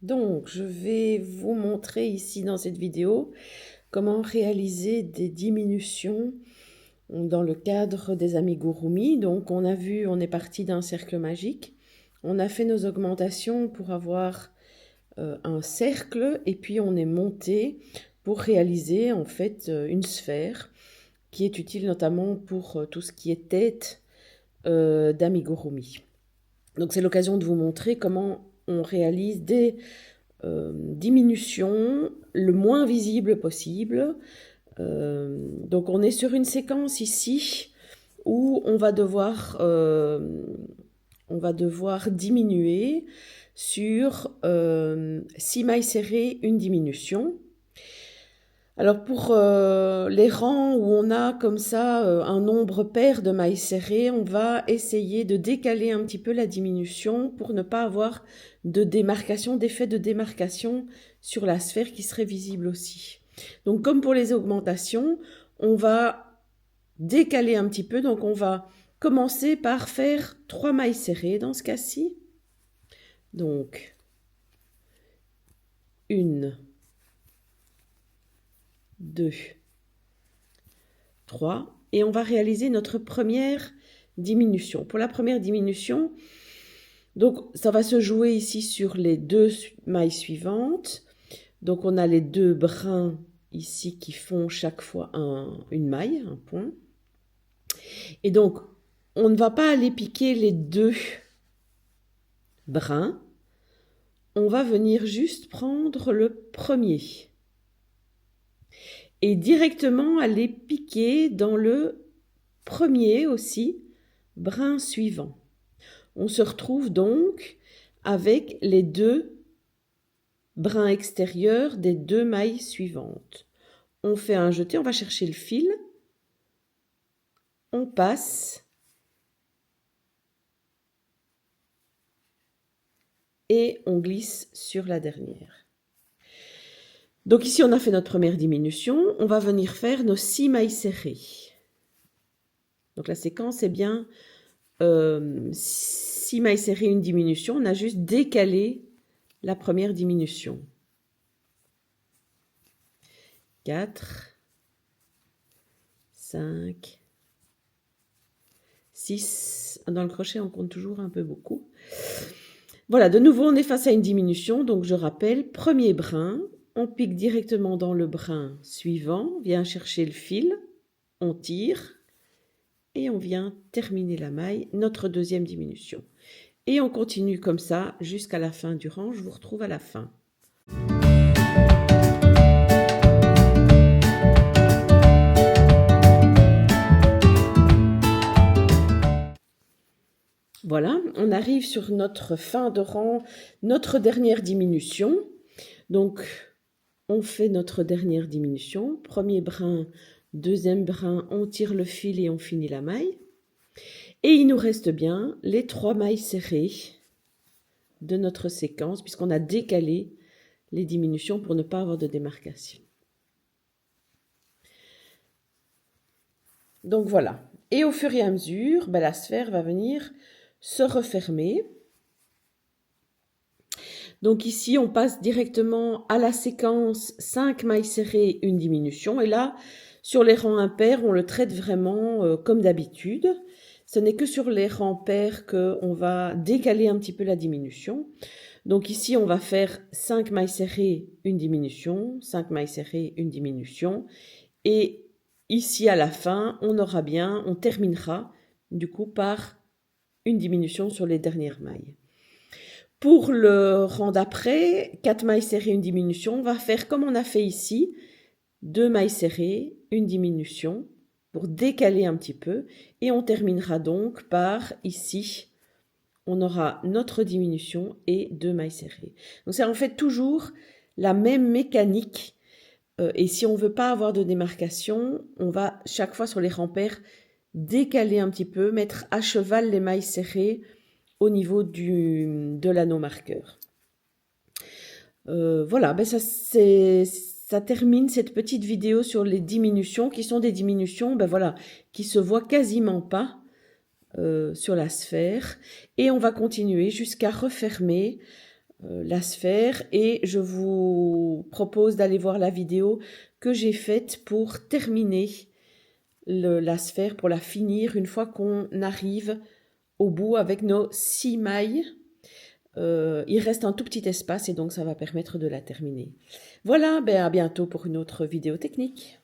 Donc, je vais vous montrer ici dans cette vidéo comment réaliser des diminutions dans le cadre des amigurumi. Donc, on a vu, on est parti d'un cercle magique. On a fait nos augmentations pour avoir un cercle et puis on est monté pour réaliser en fait une sphère qui est utile notamment pour tout ce qui est tête d'amigurumi. Donc, c'est l'occasion de vous montrer comment on réalise des diminution le moins visible possible. Donc on est sur une séquence ici où on va devoir diminuer sur 6 mailles serrées, une diminution. Alors pour les rangs où on a comme ça un nombre pair de mailles serrées, on va essayer de décaler un petit peu la diminution pour ne pas avoir de démarcation, d'effet de démarcation sur la sphère qui serait visible aussi. Donc comme pour les augmentations, on va décaler un petit peu, donc on va commencer par faire 3 mailles serrées dans ce cas-ci. Donc 1, 2, 3, et on va réaliser notre première diminution. Pour la première diminution, donc ça va se jouer ici sur les 2 mailles suivantes. Donc on a les 2 brins ici qui font chaque fois une maille, un point. Et donc on ne va pas aller piquer les 2 brins, on va venir juste prendre le premier et directement aller piquer dans le premier aussi brin suivant. On se retrouve donc avec les 2 brins extérieurs des 2 mailles suivantes. On fait un jeté, on va chercher le fil, on passe et on glisse sur la dernière. Donc ici on a fait notre première diminution, on va venir faire nos 6 mailles serrées. Donc la séquence est bien 6 mailles serrées, une diminution, on a juste décalé la première diminution. 4, 5, 6, dans le crochet on compte toujours un peu beaucoup. Voilà, de nouveau on est face à une diminution, donc je rappelle, premier brin, on pique directement dans le brin suivant, on vient chercher le fil, on tire et on vient terminer la maille, notre deuxième diminution. Et on continue comme ça jusqu'à la fin du rang, je vous retrouve à la fin. Voilà, on arrive sur notre fin de rang, notre dernière diminution. Donc, on fait notre dernière diminution. Premier brin, deuxième brin, on tire le fil et on finit la maille. Et il nous reste bien les 3 mailles serrées de notre séquence, puisqu'on a décalé les diminutions pour ne pas avoir de démarcation. Donc voilà. Et au fur et à mesure, la sphère va venir se refermer. Donc ici, on passe directement à la séquence 5 mailles serrées, une diminution. Et là, sur les rangs impairs, on le traite vraiment comme d'habitude. Ce n'est que sur les rangs pairs qu'on va décaler un petit peu la diminution. Donc ici, on va faire 5 mailles serrées, une diminution, 5 mailles serrées, une diminution. Et ici, à la fin, on terminera du coup par une diminution sur les dernières mailles. Pour le rang d'après, 4 mailles serrées, une diminution, on va faire comme on a fait ici, 2 mailles serrées, une diminution, pour décaler un petit peu, et on terminera donc par ici, on aura notre diminution et 2 mailles serrées. Donc c'est en fait toujours la même mécanique, et si on ne veut pas avoir de démarcation, on va chaque fois sur les rangs pairs décaler un petit peu, mettre à cheval les mailles serrées au niveau de l'anneau marqueur. Voilà, ça termine cette petite vidéo sur les diminutions, qui sont des diminutions qui se voient quasiment pas sur la sphère. Et on va continuer jusqu'à refermer la sphère et je vous propose d'aller voir la vidéo que j'ai faite pour terminer la sphère, pour la finir une fois qu'on arrive au bout avec nos 6 mailles. Il reste un tout petit espace et donc ça va permettre de la terminer. Voilà, ben à bientôt pour une autre vidéo technique.